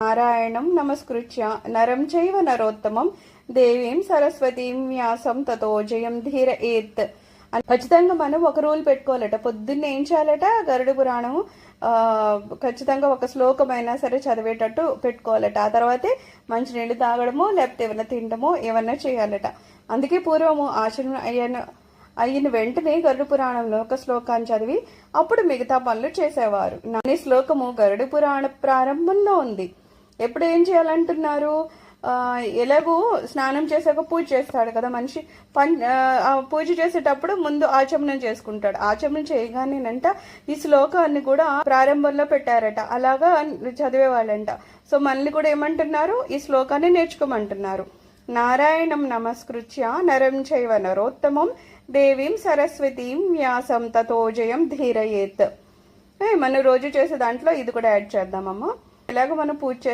నారాయణం నమస్కృత్య నరం చైవ నరోత్తమం దేవీం సరస్వతీం వ్యాసం తతో జయం ధీరయేత్. ఖచ్చితంగా మనం ఒక రూల్ పెట్టుకోవాలట. పొద్దున్న ఏం చేయాలట, గరుడ పురాణం ఖచ్చితంగా ఒక శ్లోకమైనా సరే చదివేటట్టు పెట్టుకోవాలట. ఆ తర్వాతే మంచినీళ్ళు తాగడమో లేకపోతే ఏమైనా తినడమో ఏమన్నా చేయాలట. అందుకే పూర్వము ఆచరణ అయిన వెంటనే గరుడ పురాణంలో ఒక శ్లోకాన్ని చదివి అప్పుడు మిగతా పనులు చేసేవారు. ఈ శ్లోకము గరుడ పురాణ ప్రారంభంలో ఉంది. ఎప్పుడు ఏం చేయాలంటున్నారు? ఎలాగూ స్నానం చేసాక పూజ చేస్తాడు కదా మనిషి. పూజ చేసేటప్పుడు ముందు ఆచమనం చేసుకుంటాడు. ఆచమనం చేయగానేనంట ఈ శ్లోకాన్ని కూడా ప్రారంభంలో పెట్టారట. అలాగా చదివేవాళ్ళంట. సో మనల్ని కూడా ఏమంటున్నారు, ఈ శ్లోకాన్ని నేర్చుకోమంటున్నారు. నారాయణం నమస్కృత్య నరం చైవ నరోత్తమం దేవీం సరస్వతీం వ్యాసం తతో జయం ధీరయేత్. మనం రోజు చేసే దాంట్లో ఇది కూడా యాడ్ చేద్దామమ్మా. ఇలాగ మనం పూజ